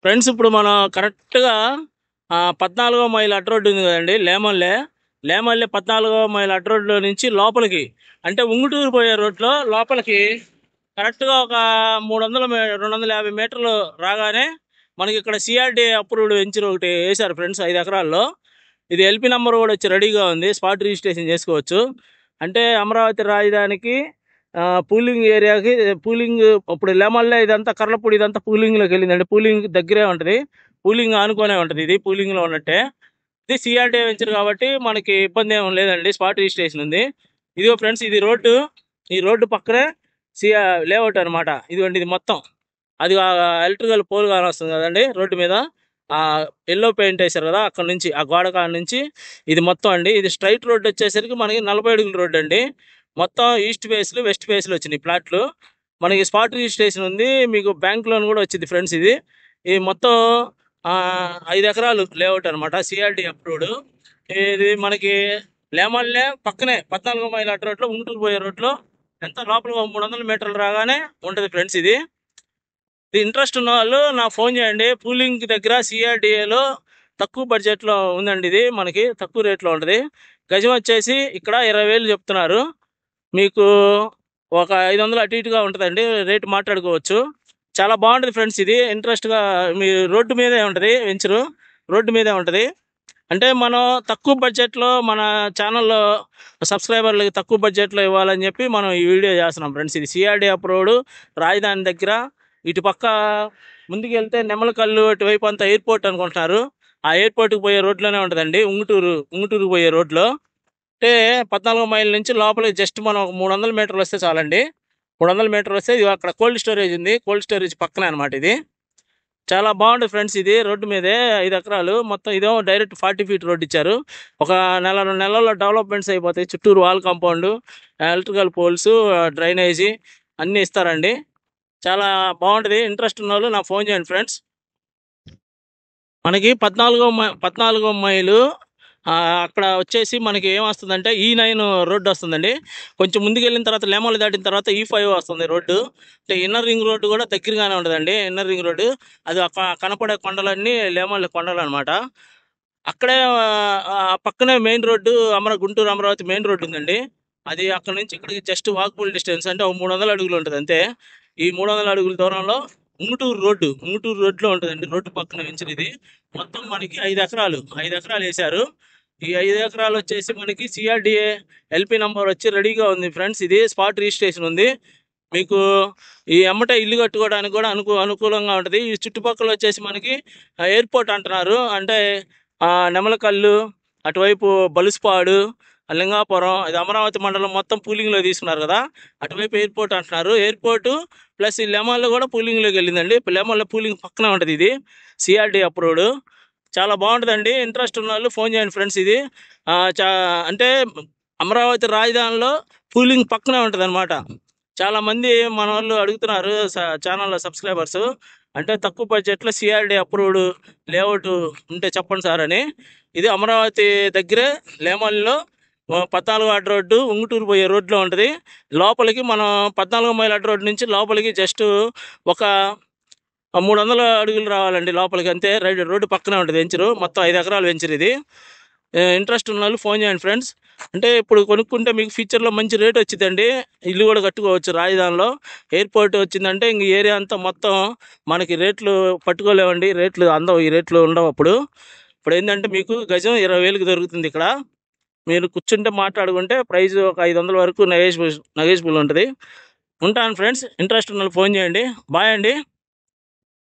Friends ఇప్పుడు మనం కరెక్ట్‌గా 14వ మైల్ అడ్డ రోడ్డు ఉంది కదండీ! లేమల్లె 14వ మైల్ అడ్డ రోడ్‌లో నుంచి లోపలికి అంటే ఉంగుటూరు పోయే రోడ్‌లో లోపలికి కరెక్ట్‌గా ఒక 250 మీటర్లు రాగానే మనకి ఇక్కడ సిఆర్‌డీఏ అప్రూవ్డ్ వెంచర్ ఒకటి ఏశారు ఫ్రెండ్స్ 5 ఎకరాల్లో. ఇది ఎల్‌పీ నంబర్ కూడా వచ్చి రెడీగా ఉంది. స్పాట్ రిజిస్ట్రేషన్ చేసుకోవచ్చు. అంటే అమరావతి రాజధానికి పూలింగ్ ఏరియాకి పూలింగ్ ఇప్పుడు లేమల్లె ఇదంతా కర్లపూడి ఇదంతా పూలింగ్లోకి వెళ్ళిందండి. పూలింగ్ దగ్గరే ఉంటుంది. పూలింగ్ ఆనుకునే ఉంటుంది. ఇది పూలింగ్లో ఉన్నట్టే. ఇది సిఆర్‌డీఏ వెంచర్ కాబట్టి మనకి ఇబ్బంది ఏం లేదండి. స్పాట్ రిజిస్ట్రేషన్ ఉంది. ఇదిగో ఫ్రెండ్స్ ఇది రోడ్డు. ఈ రోడ్డు పక్కనే లేఅవుట్ అనమాట. ఇదిగోండి ఇది మొత్తం. అది ఎలక్ట్రికల్ పోల్ కానీ వస్తుంది కదండి రోడ్డు మీద. ఆ ఎల్లో పెయింట్ వేశారు కదా, అక్కడ నుంచి ఆ గోడ కాడ నుంచి ఇది మొత్తం అండి. ఇది స్ట్రైట్ రోడ్ వచ్చేసరికి మనకి 40 అడుగుల రోడ్డు అండి. మొత్తం ఈస్ట్ ఫేస్లు వెస్ట్ ఫేస్లు వచ్చినాయి ప్లాట్లు. మనకి స్పాట్ రిజిస్ట్రేషన్ ఉంది. మీకు బ్యాంక్ లోన్ కూడా వచ్చింది ఫ్రెండ్స్. ఇది మొత్తం 5 ఎకరాలు లేఅవుట్ అనమాట. CRD approved. ఇది మనకి లేమల్లె పక్కనే 14 మైల్ అడ్డ రోడ్లో ఉంగుటూరు పోయే రోడ్లో ఎంత లోపల 300 మీటర్లు రాగానే ఉంటుంది ఫ్రెండ్స్. ఇది ఇంట్రెస్ట్ ఉన్న వాళ్ళు నాకు ఫోన్ చేయండి. పూలింగ్ దగ్గర సిఆర్‌డీఏలో తక్కువ బడ్జెట్లో ఉందండి. ఇది మనకి తక్కువ రేట్లో ఉంటుంది. గజం వచ్చేసి ఇక్కడ 20,000 చెప్తున్నారు. మీకు ఒక 500 అటు ఇటుగా ఉంటుందండి. రేటు మాట్లాడుకోవచ్చు. చాలా బాగుంటుంది ఫ్రెండ్స్. ఇది ఇంట్రెస్ట్గా మీ రోడ్డు మీదే ఉంటుంది వెంచరు. రోడ్డు మీదే ఉంటుంది. అంటే మనం తక్కువ బడ్జెట్లో మన ఛానల్లో సబ్స్క్రైబర్లకి తక్కువ బడ్జెట్లో ఇవ్వాలని చెప్పి మనం ఈ వీడియో చేస్తున్నాం ఫ్రెండ్స్. ఇది సిఆర్‌డీ అప్రూవ్డ్ రాజధాని దగ్గర. ఇటు పక్క ముందుకు వెళ్తే నెమలకల్లు అటువైపు అంతా ఎయిర్పోర్ట్ అనుకుంటున్నారు. ఆ ఎయిర్పోర్ట్కి పోయే రోడ్లోనే ఉంటుందండి. ఉంగుటూరు పోయే రోడ్లో. అంటే 14 మైల్ నుంచి లోపలికి జస్ట్ మనం ఒక 300 మీటర్లు వస్తే చాలండి. 300 మీటర్లు వస్తే ఇది అక్కడ కోల్డ్ స్టోరేజ్ ఉంది. కోల్డ్ స్టోరేజ్ పక్కనే అనమాట ఇది. చాలా బాగుంటుంది ఫ్రెండ్స్. ఇది రోడ్డు మీదే 5 ఎకరాలు మొత్తం. ఇదేమో డైరెక్ట్ 40 ఫీట్ రోడ్ ఇచ్చారు. ఒక నెల 2 నెలల్లో డెవలప్మెంట్స్ అయిపోతాయి. చుట్టూరు wall compound, electrical poles, drainage అన్నీ ఇస్తారండి. చాలా బాగుంటుంది. ఇంట్రెస్ట్ ఉన్న వాళ్ళు నాకు ఫోన్ చేయండి ఫ్రెండ్స్. మనకి 14వ మైలు అక్కడ వచ్చేసి మనకి ఏమొస్తుందంటే E9 రోడ్డు వస్తుందండి. కొంచెం ముందుకు వెళ్ళిన తర్వాత లేమల్లి దాటిన తర్వాత E5 వస్తుంది రోడ్డు. అంటే ఇన్నర్ రింగ్ రోడ్డు కూడా దగ్గరగానే ఉంటుందండి. ఇన్నర్ రింగ్ రోడ్డు అది కనపడే కొండలన్నీ లేమల్లి కొండలు అనమాట. అక్కడే పక్కనే main road Guntur Amaravati main road ఉందండి. అది అక్కడ నుంచి ఇక్కడికి జస్ట్ వాకబుల్ డిస్టెన్స్. అంటే ఒక 300 అడుగులు ఉంటుంది అంతే. ఈ 300 అడుగుల దూరంలో ఉంగుటూరు రోడ్లో ఉంటుందండి. రోడ్డు పక్కన వెంచర్ ఇది. మొత్తం మనకి 5 ఎకరాలు వేశారు. ఈ 5 ఎకరాలు వచ్చేసి మనకి సిఆర్‌డీఏ ఎల్‌పీ నంబర్ వచ్చి రెడీగా ఉంది ఫ్రెండ్స్. ఇది స్పాట్ రిజిస్ట్రేషన్ ఉంది. మీకు ఈ ఎమ్మటే ఇల్లు కట్టుకోవడానికి కూడా అనుకూలంగా ఉంటుంది. ఈ చుట్టుపక్కల వచ్చేసి మనకి ఎయిర్పోర్ట్ అంటున్నారు. అంటే నెమలకల్లు, అటువైపు బలుసుపాడు, లింగాపురం, ఇది అమరావతి మండలం మొత్తం పూలింగ్లో తీసుకున్నారు కదా, అటువైపు ఎయిర్పోర్ట్ అంటున్నారు. ఎయిర్పోర్టు ప్లస్ ఈ లెమన్లో కూడా పూలింగ్లోకి వెళ్ళిందండి. లెమన్లో పూలింగ్ పక్కన ఉంటుంది. ఇది సిఆర్‌డీ అప్రూవ్డ్. చాలా బాగుంటుందండి. ఇంట్రెస్ట్ ఉన్న వాళ్ళు ఫోన్ చేయండి ఫ్రెండ్స్. ఇది అంటే అమరావతి రాజధానిలో పూలింగ్ పక్కనే ఉంటుంది అనమాట. చాలామంది మన వాళ్ళు అడుగుతున్నారు ఛానల్లో సబ్స్క్రైబర్స్, అంటే తక్కువ బడ్జెట్లో సిఆర్‌డీ అప్రూవ్డ్ లేఅవుట్ ఉంటే చెప్పండి సార్ అని. ఇది అమరావతి దగ్గరే లేమల్లో 14 అడ్డ రోడ్డు ఉంగుటూరు పోయే రోడ్లో ఉంటుంది. లోపలికి మనం 14 మైల్ అడ్డ రోడ్డు నుంచి లోపలికి జస్ట్ ఒక 300 అడుగులు రావాలండి లోపలికి అంతే. రోడ్డు పక్కనే ఉంటుంది వెంచరు. మొత్తం 5 ఎకరాలు వెంచర్ ఇది. ఇంట్రెస్ట్ ఉన్న వాళ్ళు ఫోన్ చేయండి ఫ్రెండ్స్. అంటే ఇప్పుడు కొనుక్కుంటే మీకు ఫ్యూచర్లో మంచి రేట్ వచ్చిందండి. ఇల్లు కూడా కట్టుకోవచ్చు రాజధానిలో. ఎయిర్పోర్ట్ వచ్చిందంటే ఇంక ఏరియా అంతా మొత్తం మనకి రేట్లు పట్టుకోలేవండి. రేట్లు అందవు, ఈ రేట్లు ఉండవు. ఇప్పుడు ఏంటంటే మీకు గజం 20,000కి దొరుకుతుంది ఇక్కడ. మీరు కూర్చుంటే మాట్లాడుకుంటే ప్రైస్ ఒక 500 వరకు నెగోషియబుల్ ఉంటుంది. ఉంటాను ఫ్రెండ్స్. ఇంట్రెస్ట్ ఉన్న వాళ్ళు ఫోన్ చేయండి. బాయ్ అండి.